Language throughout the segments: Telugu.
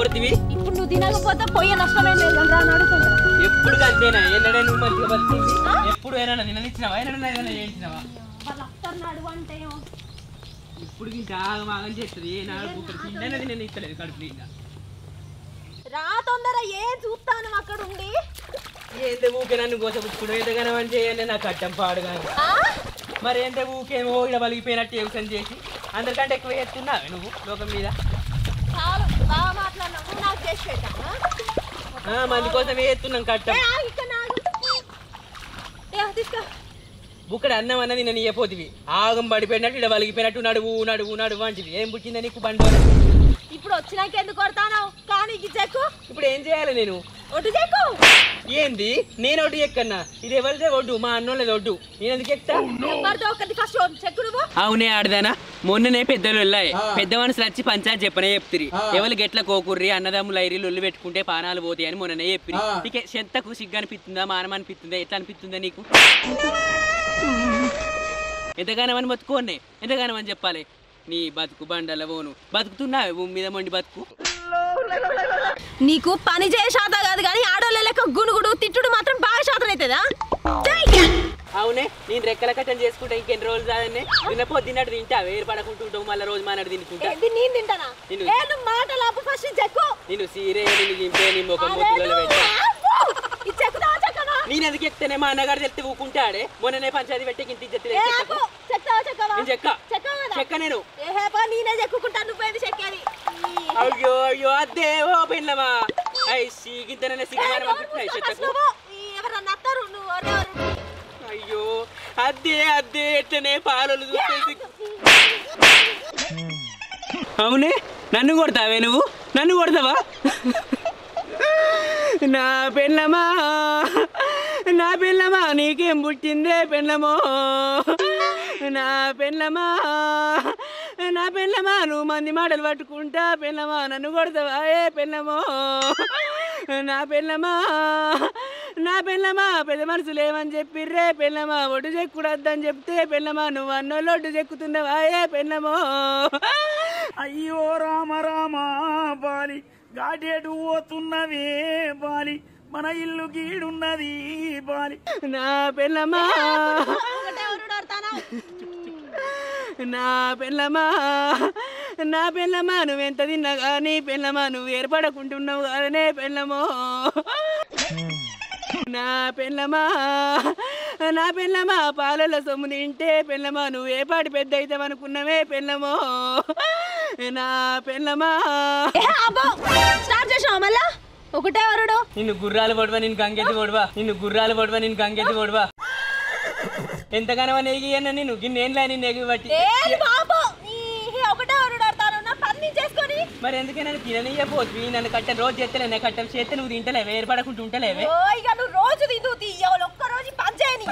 కొడుతుంది ఇప్పుడు నువ్వు తినకపోతే పోయే నష్టమే లేదు అడుగుతున్నా ఎప్పుడు అంతేనా ఎన్నడే నువ్వు మంచిగా బతికింది ఎప్పుడు ఏమైనా తిననిచ్చినావా ఏమైనా చేయించినావా వాళ్ళు వస్తున్నాడు అంటే ఇప్పుడు ఇంత ఆగమాగం చేస్తుంది ఏ నాడు తిండనేది నేను ఇస్తలేదు కడుపు ఇంకా రా తొందర ఏం చూస్తాను అక్కడ ఉండి ఎంత ఊకే నన్ను కోసపుచ్చుకుంటూ ఎంతగానో అని చేయండి నాకు కట్టం పాడు కానీ మరి ఎంత ఊకేమో ఇక్కడ వలిగిపోయినట్టు యోచన చేసి అందరికంటే ఎక్కువ చేస్తున్నావే నువ్వు లోకం మీద చాలా బాగా మాట్లాడినావు నాకు చేసి పెట్టాను మంది కోసం వేస్తున్నాం కట్టం తీసుకో బుక్కడ అన్నం అన్నది నేను ఇయ్యపోతివి ఆగం పడిపోయినట్టు ఇక్కడ వలిగిపోయినట్టు నడువు నడువు నడువు అంటివి ఏం పుట్టిందా నీకు బండి ఇప్పుడు వచ్చినాక ఎందుకు కొడతాను కానీ చెక్కు ఇప్పుడు ఏం చేయాలి నేను ఒడ్డు చెక్కు ఏంది నేను ఒడ్డు ఎక్కన్నా ఇది ఎవరిదే ఒడ్డు మా అన్నోళ్ళది ఒడ్డు నేను ఎందుకు ఎక్కుతా అవునే ఆడదానా మొన్ననే పెద్దలు వెళ్ళాయి పెద్ద మనుషులు వచ్చి పంచాయతీ చెప్పనే చెప్తిరి ఎవరు గెట్ల కోకుర్రి అన్నదమ్ములు ఐరి లొల్లు పెట్టుకుంటే పానాలు పోతాయి అని మొన్ననే చెప్పిరి నీకే చెత్తకు సిగ్గు అనిపిస్తుందా మానం అనిపిస్తుందా ఎట్లా అనిపిస్తుందా నీకు ఎంతగానమని బతుకోనే ఎంతగానమని చెప్పాలి నీ బతుకు బండల పోను బతుకుతున్నావే భూమి మీద మొండి బతుకు నీకు పని చేయ శాతం కాదు కానీ ఆడోళ్ళ లెక్క గునుగుడు తిట్టుడు మాత్రం బాగా శాతం అవుతుందా అవునే నేను రెక్కల కట్టం చేసుకుంటా ఇంకెన్ని రోజులు కాదనే తిన్నపో తిన్నట్టు తింటా వేరు పడకుంటుంటావు మళ్ళీ రోజు మానాడు తినుకుంటా నేను తింటానా మాటలు ఫస్ట్ చెక్కు నేను సీరే నేను దింపే నీ ముఖం మూతులలో పెట్టా నేను ఎందుకు చెప్తేనే మా అన్నగారు చెప్తే ఊకుంటాడే మొన్ననే పంచాయతీ పెట్టి ఇంటి చెక్క నేను నేనే చెక్కుంటా నువ్వేది చెక్కేది అయ్యో అయ్యో అదే ఓ పెళ్ళమా సీగిద్దనే అయ్యో అదే అదే ఎట్లనే పాలలు చూసేసి అవునే నన్ను కొడతావే నువ్వు నన్ను కొడతావా నా పెళ్ళమా నా పెళ్ళమా నీకేం పుట్టిందే పెళ్ళమో నా పెళ్ళమా నా పెళ్ళమా నువ్వు మంది మాటలు పట్టుకుంటా పెళ్ళమా నన్ను కొడతావా ఏ పెళ్ళమో నా పెళ్ళమా నా పెళ్ళమా పెద్ద మనుషులు ఏమని చెప్పిర్రే పెళ్ళమా ఒడ్డు చెక్కుడద్దని చెప్తే పెళ్ళమా నువ్వు అన్నోళ్ళు ఒడ్డు చెక్కుతుండవా ఏ పెళ్ళమో అయ్యో రామ రామ బాలి గాడేడు పోతున్నవే బాలి మన ఇల్లు గీడున్నది బాలి నా పెళ్ళమా నా పెళ్ళమా నా పెళ్ళమా నువ్వెంత తిన్నా కానీ పెళ్ళమా నువ్వు ఏర్పడకుంటున్నావు కాదనే పెళ్ళమో నా పెళ్ళమా నా పెళ్ళమా పాలలో సొమ్ము తింటే పెళ్ళమా నువ్వు ఏ పాటి పెద్ద అవుతావు అనుకున్నావే పెళ్ళమో నా పెళ్ళమా స్టార్ట్ చేసావా మళ్ళా ఒకటే వరుడు నిన్ను గుర్రాలు పడవా నేను గంగెత్తి పడవా నిన్ను గుర్రాలు పడవా నేను గంగెత్తి పడవా ఎంతగానో నెగి అన్న నేను గిన్నేళ్ళ నేను నెగి బట్టి ఒకటే వరుడు ఆడతాను నా పని చేసుకొని మరి ఎందుకైనా తిననియపోతుంది నన్ను కట్ట రోజు చేస్తలే నేను కట్ట చేస్తే నువ్వు తింటలేవే ఏర్పడకుండా ఉంటలేవే ఇక నువ్వు రోజు తింటూ ఒక్క రోజు పని చేయని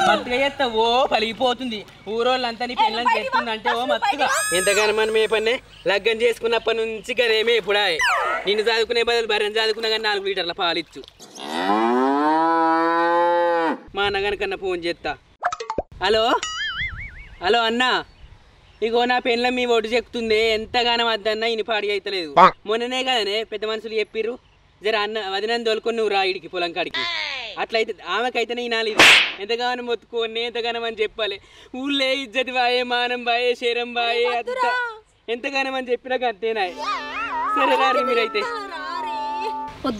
మత్తుగా చేస్తా ఓ పలిగిపోతుంది ఊరోళ్ళంతా నీ పెళ్ళని చేస్తుందంటే ఓ మత్తుగా ఎంతగానో మనం ఏ పన్నే లగ్గం చేసుకున్నప్పటి నుంచి గదేమే ఇప్పుడా నిన్ను చదువుకునే బదులు బర్రెని చదువుకున్నా కానీ 4 లీటర్ల పాలిచ్చు మా అన్నగానికన్నా ఫోన్ చేస్తా హలో హలో అన్నా ఇగో నా పెళ్ళం మీ ఒడ్డు చెక్కుతుంది ఎంతగానో వద్దన్నా ఇని పాడి అయితలేదు మొన్ననే కదనే పెద్ద మనుషులు చెప్పిర్రు జర అన్న వదినని తోలుకొని నువ్వు రా ఇడికి పొలం కాడికి అట్లయితే ఆమెకైతేనే ఈనాలి ఇది ఎంతగానో మొత్తుకోని ఎంతగానో అని చెప్పాలి ఊళ్ళే ఇజ్జతి బాయే మానం బాయే శరం బాయే అంత ఎంతగానో అని చెప్పినాక అంతేనా సరే రారి మీరైతే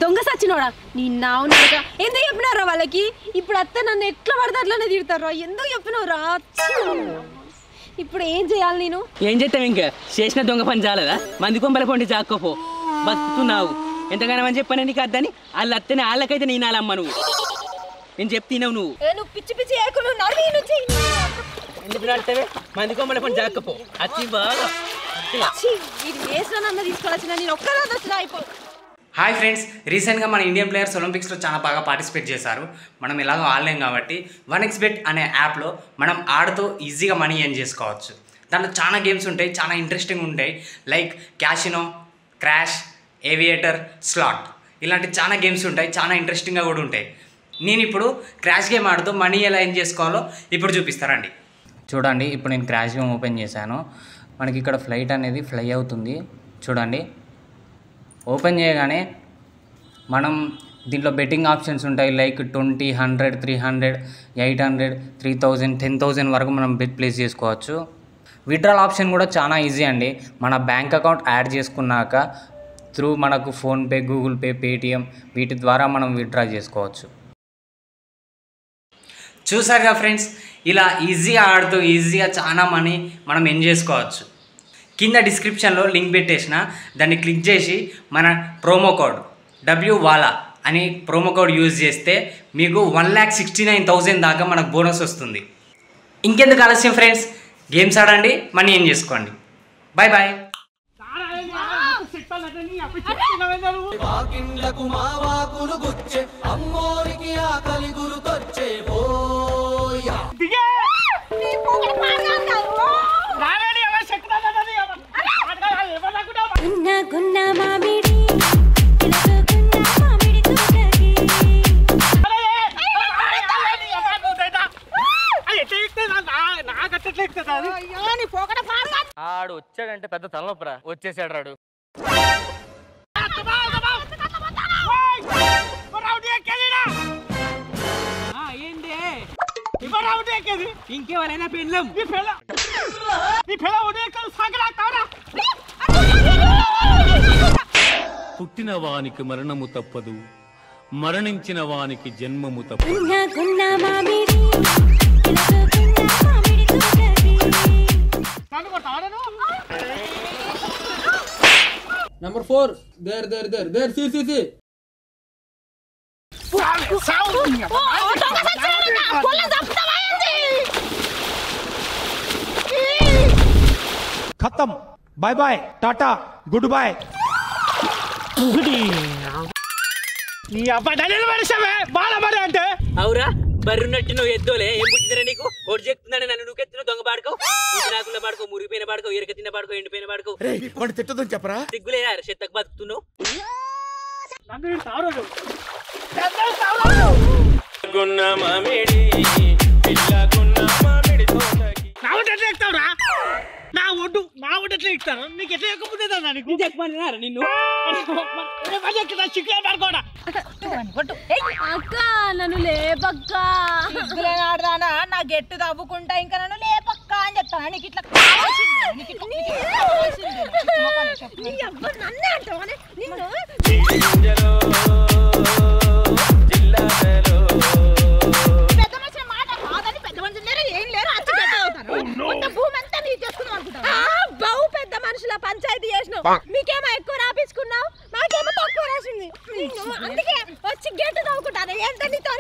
దొంగ సచ్చినోడా నిన్నావునగా ఎందుకు చెప్పినారా వాళ్ళకి ఇప్పుడు అత్త నన్ను ఎట్లా పడితే అట్లనే తిడతారా ఎందుకు చెప్పినవరా ఇప్పుడు ఏం చేయాలి నేను ఏం చేస్తావు ఇంకా చేసిన దొంగ పని చాలదా మంది కొంపల పొండి చాక్కోపో బతుకుతున్నావు ఎంతగానో అని చెప్పాను నీకు అద్దని వాళ్ళు అత్తనే వాళ్ళకైతే నేను వాళ్ళమ్మ నువ్వు నేను చెప్తున్నావు నువ్వు పిచ్చి పిచ్చి ఏకులు నడి నుంచి ఎందుకు నడితే మంది కొంపల పొండి చాక్కపో అచ్చి బాగా ఇది వేసిన తీసుకోవాల్సిన నేను ఒక్కదాని వచ్చినా అయిపో హాయ్ ఫ్రెండ్స్, రీసెంట్గా మన ఇండియన్ ప్లేయర్స్ ఒలింపిక్స్లో చాలా బాగా పార్టిసిపేట్ చేశారు. మనం ఎలాగో ఆడలేం కాబట్టి 1xBet అనే యాప్లో మనం ఆడుతూ ఈజీగా మనీ ఎర్న్ చేసుకోవచ్చు. దాంట్లో చాలా గేమ్స్ ఉంటాయి, చాలా ఇంట్రెస్టింగ్ ఉంటాయి. Like casino, crash, aviator, slot ఇలాంటి చాలా గేమ్స్ ఉంటాయి, చాలా ఇంట్రెస్టింగ్గా కూడా ఉంటాయి. నేను ఇప్పుడు క్రాష్ గేమ్ ఆడుతూ మనీ ఎలా ఎర్న్ చేసుకోవాలో ఇప్పుడు చూపిస్తారండి. చూడండి, ఇప్పుడు నేను క్రాష్ గేమ్ ఓపెన్ చేశాను. మనకి ఇక్కడ ఫ్లైట్ అనేది ఫ్లై అవుతుంది చూడండి. ఓపెన్ చేయగానే మనం దీంట్లో బెట్టింగ్ ఆప్షన్స్ ఉంటాయి. లైక్ 20, 100, 300, 800, 3000, 10,000 వరకు మనం బెట్ ప్లేస్ చేసుకోవచ్చు. విత్డ్రాల్ ఆప్షన్ కూడా చాలా ఈజీ అండి. మన బ్యాంక్ అకౌంట్ యాడ్ చేసుకున్నాక త్రూ మనకు ఫోన్పే, గూగుల్ పే, పేటిఎం వీటి ద్వారా మనం విత్డ్రా చేసుకోవచ్చు. చూసారుగా ఫ్రెండ్స్, ఇలా ఈజీగా ఆడుతూ ఈజీగా చాలా మనీ మనం ఎర్న్ చేసుకోవచ్చు. కింద డిస్క్రిప్షన్లో లింక్ పెట్టేసిన దాన్ని క్లిక్ చేసి మన ప్రోమో కోడ్ WWALA అని ప్రోమో కోడ్ యూజ్ చేస్తే మీకు 1,69,000 దాకా మనకు బోనస్ వస్తుంది. ఇంకెందుకు ఆలస్యం ఫ్రెండ్స్, గేమ్స్ ఆడండి, మనీ ఎర్న్ చేసుకోండి. Bye bye. ఆడు వచ్చాడంటే పెద్ద తలనొప్పరా, వచ్చేసాడు రాడు. ఇంకేమైనా పెళ్ళం పుట్టిన వానికి మరణము తప్పదు, మరణించిన వానికి జన్మము తప్పదు. Number 4 there see खत्म, bye bye, tata, good bye. నీ అబ్బా డైలీ మనిషివే బాలబడి అంటే అవురా బర్రున్నట్టు నువ్వు ఎద్దోలే ఏం పుట్టిందిరా నీకు? ఒడి చెప్తుందని నన్ను నువ్వుకెత్తున దొంగ పాడుకో, నాకుల పాడుకో, మురిగిపోయిన పాడుకో, ఎరక తిన్న పాడుకో, ఎండిపోయిన పాడుకో. తిట్టదని చెప్పరా? సిగ్గులేదా చెత్తకు బతుకుతున్నావు? నా ఒడ్డు ఎట్లా ఎక్కుతాను? నీకు ఎట్లా ఎక్కకపోతే నీకు చెప్పమన్నారా నిన్ను? అక్క నన్ను లేపక్క, ఆడదానా నా గెట్టు తవ్వుకుంటా ఇంకా నన్ను లేపక్క అని చెప్తాను. నీకు ఇట్లా కావాల్సింది నన్నే అంటావా నిన్ను? పెద్ద మనిషి మాట కాదని పెద్ద మనుషులు ఏం లేరు, అచ్చి అవుతారు. భూమి అంతా నీ చేసుకుందాం అనుకుంటాను. బహు పెద్ద మనుషుల పంచాయతీ చేసినావు, మీకేమో ఎక్కువ రాపించుకున్నావు, మాకేమో తక్కువ రాసింది. అందుకే వచ్చి గెట్టు తవ్వుకుంటాను. ఎంత నీతో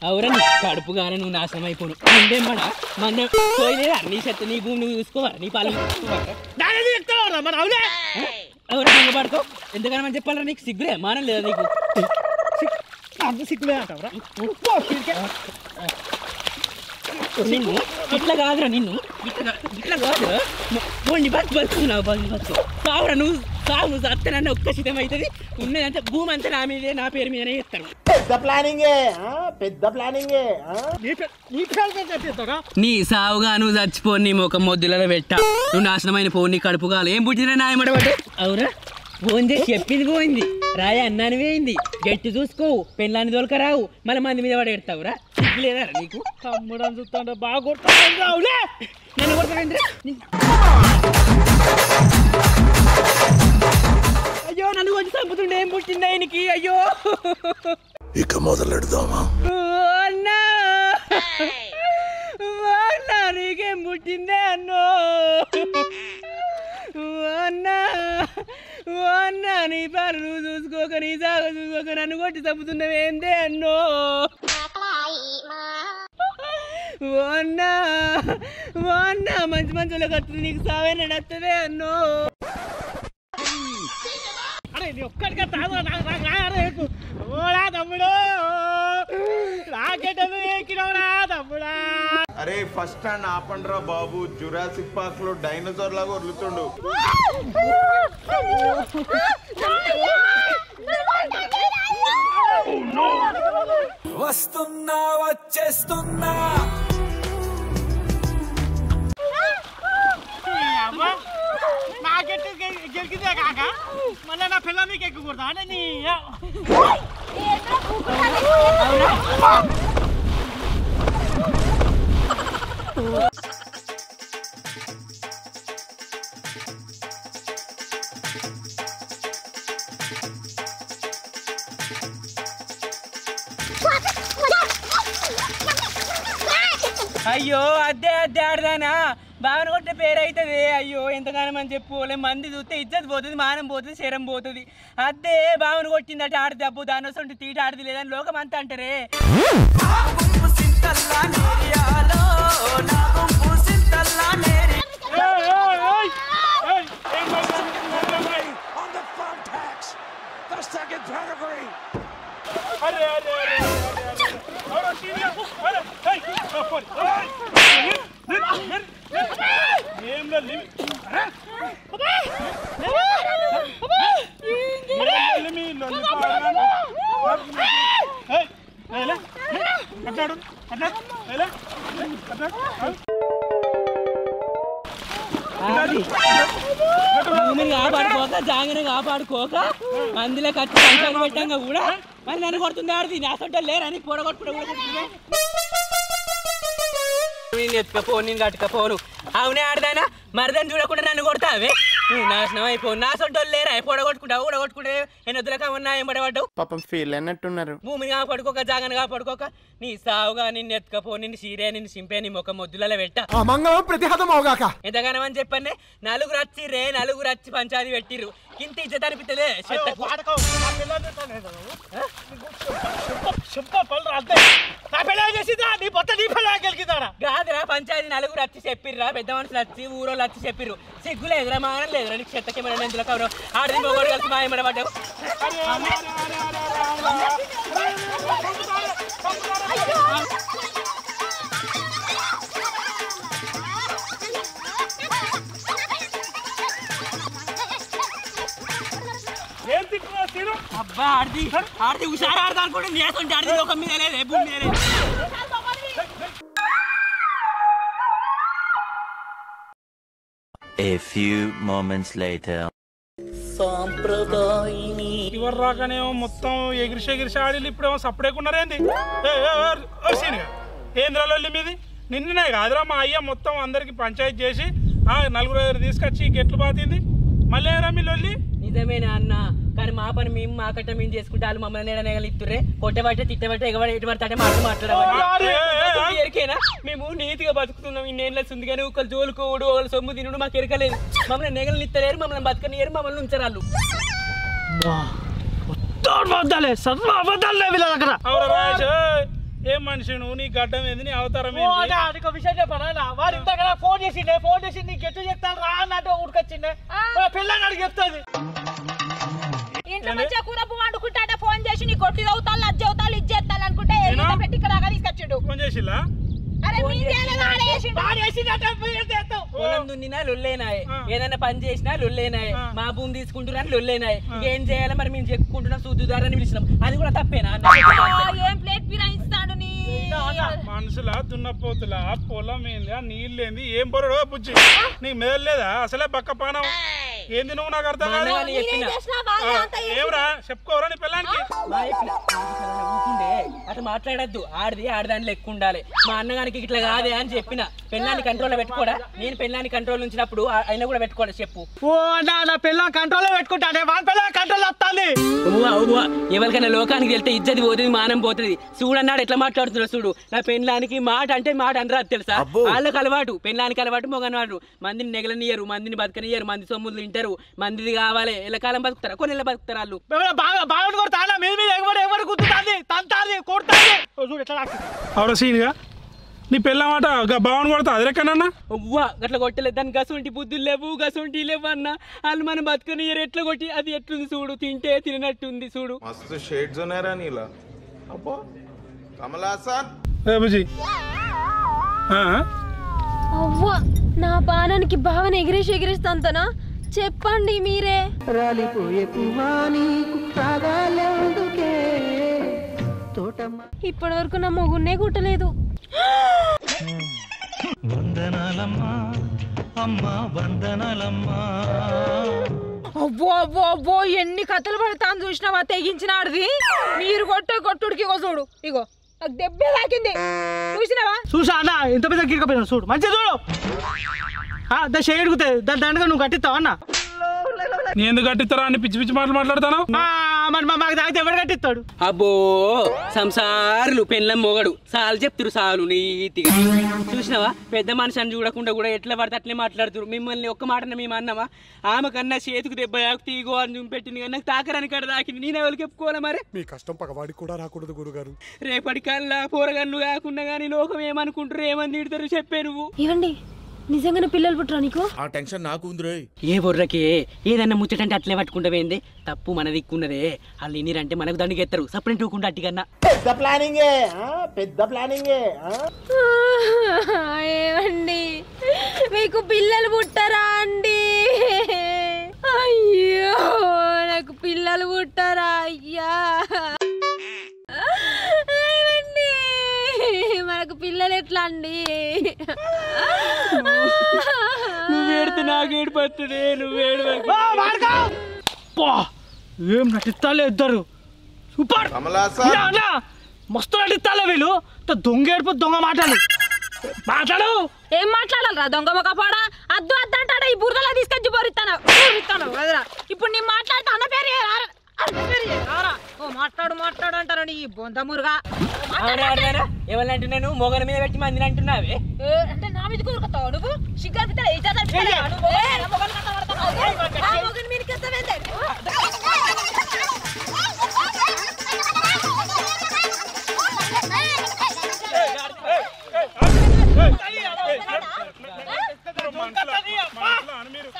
అవురా నీ కడుపు గానే నువ్వు నాశనం అయిపోను. మందేమడా మందే పోయలేదా? నీ చెత్త నీ భూమి నువ్వు చూసుకోవా, నీ పాలు చెప్తావరా మరి? అవునే ఎవరు దొంగ పాడుకో, ఎంతగానో చెప్పాలరా? నీకు సిగ్గులే మానం లేదా నీకు? సిగ్గులే అంటావరా? నిన్ను ఇట్లా కాదురా, నిన్ను ఇట్లా కాదురా. పోండి బస్ బతుకున్నావు, బస్సు కావురా. నువ్వు కావు, నువ్వు సత్తనన్న ఒక్క శితం అవుతుంది. ఉన్నదంటే భూమి అంతా నా మీదే, నా పేరు మీదనే ఇస్తాను. నీ సావుగా నువ్వు చచ్చిపో, నీ ముఖం మొద్దులలో పెట్ట, నువ్వు నాశనమైన పో, నీ కడుపు కాలు. ఏం పుట్టినా నాయమడబట్టే అవురా? ఫోన్ చేసి చెప్పింది పోయింది, రాయ అన్నాని పోయింది, గట్టి చూసుకోవు, పెళ్ళాన్ని దొరకరావు, మళ్ళీ మంది మీద పడి ఎడతావురా? సిగ్గులేదా నీకు? తమ్ముడని చూస్తాడు బాగా కొడతావు. నన్ను కొడతావేంద్రా? అయ్యో నన్ను వచ్చి చంపుతుండే. ఏం పుట్టిందా ఆయనకి? అయ్యో ఇక మొదలెడదామా? అన్నా అన్నా నీకేం పుట్టిందే అన్నో? అన్నా అన్నా నీ పాలు నువ్వు చూసుకోక, నీ సాగ చూసుకోక నన్ను కొట్టి చంపుతున్నావేందే అన్నో? అన్నా అన్నా మంచి మంచిలో కత్తుంది, నీకు సావేనా నచ్చదే అన్నో? అరే నీ ఒక్కడిగా తాగు ఓడా తమ్ముడు, రాకెట్ ఎక్కినవురా తమ్ముడా. అరే ఫస్ట్ స్టాండ్ ఆపండ్రా బాబు, జురాసిక్ పార్క్ లో డైనోసార్ లాగా వదులుతుండు. వస్తున్నా వచ్చేస్తున్నా కొడతా నీ అయ్యో అద్దే అద్దే ఆడదానా బావన కొట్టిన పేరు అవుతుంది. అయ్యో ఎంతగానో అని చెప్పుకోలే, మంది చూస్తే ఇజ్జత్ పోతుంది, మానం పోతుంది, శరం పోతుంది. అద్దే బావన కొట్టిందట ఆడది అబ్బు దాని వస్తుంటే తీట ఆడది లేదని లోకం అంతా అంటారే. భూమిని కాపాడుకోక జాంగని కాపాడుకోక అందులో ఖర్చు సంచారం పెట్టాక కూడా మరి నన్ను కొడుతుంది ఆడది. నా సొంత లేరని పొడగొట్టుకుంటే నేను ఎత్తుకపోను, నేను కట్టుకపోను. అవునే ఆడదానా మరదని చూడకుండా నన్ను కొడతావే, నువ్వు నాశనం అయిపోను. నా సొంత లేరా పొడగొట్టుకుంటావు, ఊడగొట్టుకుంటే నేను వద్దులక ఉన్నా ఏం పడబడ్డావు. పాపం ఫీల్ అన్నట్టున్నారు. భూమిని కాపాడుకోక జాగని కాపాడుకోక నీ సావుగా నిన్ను ఎత్తుకపో, నిన్ను సీరే, నిన్ను సింపే, నీ ముఖం మొద్దులలో పెట్ట ప్రతిహతం అవగాక ఎంతగానో అని చెప్పండి. నలుగురు వచ్చిర్రే, నలుగురు వచ్చి పంచాయతీ పెట్టిర్రు. ఇంత ఇజ్జత అనిపిస్తలే కాదురా. పంచాయతీ నలుగురు వచ్చి చెప్పిర్రా, పెద్ద మనుషులు వచ్చి ఊరోళ్ళు వచ్చి చెప్పిర్రు. సిగ్గు లేదురా, మానం లేదురా నీకు. చెత్తకేమైనా ఎందులో కవరు ఆడది మొగోడు కలిసి మాయమడ పడ్డావు. అబ్బా ఆడది ఆడది హుషారు ఆడదా అనుకుంటే నేస్తుంటే ఆడది లోకం మీద లేదు, భూమి మీద లేదు. A few moments later. ఇవరు రాకనేమో మొత్తం ఎగిరిసి ఆడి ఇప్పుడేమో సప్పుడేకున్నారేంది? ఏంద్రాలు మీది నిన్ననే కాదురా మా అయ్య మొత్తం అందరికి పంచాయతీ చేసి నలుగురు తీసుకొచ్చి గెట్లు పాతింది. మళ్ళీ ఏరా మీ లొల్లి? నిజమేనా అన్న, కానీ మా పని మేము మా కట్ట మేము చేసుకుంటే వాళ్ళు మమ్మల్ని నేడనేగలిస్తుర్రే. కొట్టబట్టే తిట్టబట్టే ఎగబడి ఎటుబడితే మాట్లాడవాలి. ఎరికేనా మేము నీతిగా బతుకుతున్నాం. ఇన్నేళ్ళ ఉంది కానీ ఒకళ్ళు జోలుకోడు, ఒకళ్ళు సొమ్ము తినడు మాకు ఎరకలేదు. మమ్మల్ని నెగలు ఇస్తలేరు, మమ్మల్ని బతకనియరు, మమ్మల్ని ఉంచరాళ్ళు. ఏం మనిషి నువ్వు? నీ గడ్డం ఏంది, నీ అవతారం విషయం చెప్పానా? వాడు ఇంతకన్నా ఫోన్ చేసి నీకు ఎట్టు చెప్తాను రా అన్నట్టు ఊరికొచ్చిండే. పిల్లని అడిగి చెప్తుంది. ఇంట్లో మంచిగా కూర పువ్వు వండుకుంటా ఫోన్ చేసి నీ కొట్టి అవుతాను, అజ్జ అవుతాను, ఇది చేస్తాను అనుకుంటే పెట్టి ఇక్కడ తీసుకొచ్చిండు. ఫోన్ చేసిలా? పొలం దున్నినా లొల్లేనాయి, ఏదైనా పని చేసినా లొల్లేనాయి, మా భూమి తీసుకుంటున్నా లొల్లేనాయి. ఏం చేయాలి మరి మేము చెప్పుకుంటున్నాం, సూదుదారని పిలిచినాం. అది కూడా తప్పేనా? ఏం ప్లేట్ పిరాయిస్తాను నీ మనుషుల దున్నపోతులా పొలం ఏంది, ఆ నీళ్ళు ఏంది, ఏం పొరడో బుజ్జి నీకు మెదలు లేదా? అసలే పక్క పానం ఏంది నువ్వు? నాకు అర్థం కాదు. ఏమరా చెప్పుకోరా నీ పిల్లానికి? అట్లా మాట్లాడద్దు, ఆడది ఆడదాని లెక్క ఉండాలి. మా అన్నగానికి ఇట్లా కాదే అని చెప్పిన. పెళ్ళాన్ని కంట్రోల్ లో పెట్టుకోడా? నేను పెళ్ళాన్ని కంట్రోల్ ఉంచినప్పుడు ఆయన కూడా పెట్టుకోడా చెప్పు. నా పిల్లని కంట్రోల్ లో పెట్టుకుంటానే, వాళ్ళ పిల్లల కంట్రోల్ వస్తుంది. ఎవరికైనా లోకానికి వెళ్తే ఇజ్జతి పోతుంది, మానం పోతుంది. చూడన్నాడు ఎట్లా మాట్లాడుతున్నాడు చూడు. నా పెళ్ళానికి మాట అంటే మాట అనరాదు తెలుసా? వాళ్ళకి అలవాటు, పెళ్ళానికి అలవాటు, మొగనవాడు. మందిని నెగలనియరు, మందిని బతకనియరు, మంది సొమ్ములు తింటారు, మందిది కావాలి. ఎలా కాలం బతుకుతారా? కొన్ని నెలలు బతుకుతారు వాళ్ళు. బాగా కొడతా మీద మీద ఎవరు గుర్తుంది తంతాది కొడతాది చూడు ఎట్లా సీన్గా నీ పిల్లమాట బావని కొడతా అది రెక్కనన్నా? అవ్వా గట్లా కొట్టలేదు. దాని గసంటి బుద్ధులు లేవు, గసంటి లేవు అన్న. వాళ్ళు మనం బతుకనియరు. ఎట్లా కొట్టి అది ఎట్లుంది చూడు, తింటే తినట్టుంది చూడు. మస్తు షేడ్స్ ఉన్నారా నీలా? అబ్బో కమలాసన్ అవ్వా నా పానానికి భావన ఎగిరేస్తాంతనా? చెప్పండి మీరే. ఇప్పటి వరకు నా మొగున్నే కుట్టలేదు. వందనాలమ్మా అమ్మా వందనాలమ్మా. అబ్బో అబ్బో అబ్బో ఎన్ని కథలు పడతాను చూసినావా తెగించినాడిది మీరు కొట్టుడికి ఇగో చూడు ఇగో నాకు దెబ్బే తాకింది చూసినావా చూసా అన్న ఎంత పెద్ద గిరికపోయినా చూడు మంచిగా చూడు దా షేడుగుతాయి దాని దండగా నువ్వు కట్టిస్తావు అన్న నీ ఎందుకు కట్టిస్తారా అని పిచ్చి పిచ్చి మాటలు మాట్లాడతాను మరి మాకు తాగితే ఎవరు కట్టిస్తాడు అబ్బో సంసారులు పెళ్ళం మొగడు సాలు చెప్తురు సాలు నీతిగా చూసినావా పెద్ద మనిషిని చూడకుండా కూడా ఎట్లా పడితే అట్లే మాట్లాడుతురు మిమ్మల్ని ఒక్క మాట మేము అన్నామా ఆమె కన్నా చేతికి దెబ్బ తీగో అని చూపెట్టింది కానీ నాకు తాకరాని కాడ తాకింది నేను ఎవరికి చెప్పుకోవాలి మరి మీ కష్టం పగవాడికి కూడా రాకూడదు గురుగారు రేపటి కల్లా పోరగన్ను కాకుండా కానీ లోకం ఏమనుకుంటారు ఏమని తిడతారు చెప్పే నువ్వు ఇవ్వండి నిజంగానే పిల్లలు పుట్టరా నీకు ఆ టెన్షన్ నాకు ఉందిరే ఏ బొర్రకే ఏదన్నా ముచ్చటంటే అట్లే పట్టుకుంటావేంది తప్పు మన దిక్కున్నదే వాళ్ళు ఇన్నిరంటే మనకు దండికి ఎత్తారు సపరేట్ ఊకుండా అట్టికన్నా పెద్ద ప్లానింగే ఏమండి మీకు పిల్లలు పుట్టరా అండి అయ్యో నాకు పిల్లలు పుట్టరా అయ్యా మనకు పిల్లలు ఎట్లా అండి నువ్వు ఏడితే నాకు ఏడిపోతుంది నువ్వు ఏడు ఏం నటిస్తాలే ఇద్దరు సూపర్ మస్తు నటిస్తాలే వీళ్ళు దొంగ ఏడుపు దొంగ మాటలు మాట్లాడు ఏం మాట్లాడాలరా దొంగ మొక్క పోడా అద్దు అద్దంటాడా ఈ బురదలో తీసుకొచ్చి బోరిస్తాను ఇప్పుడు నేను మాట్లాడితే అన్న పేరు ఓ మాట్లాడు అంటారు ఈ బొంద మురుగా ఎవరిని అంటున్నాను మొగల మీద పెట్టి మందిని అంటున్నావే అంటే నా మీద కూరుకుతావు నువ్వు సిగ్గు మీరు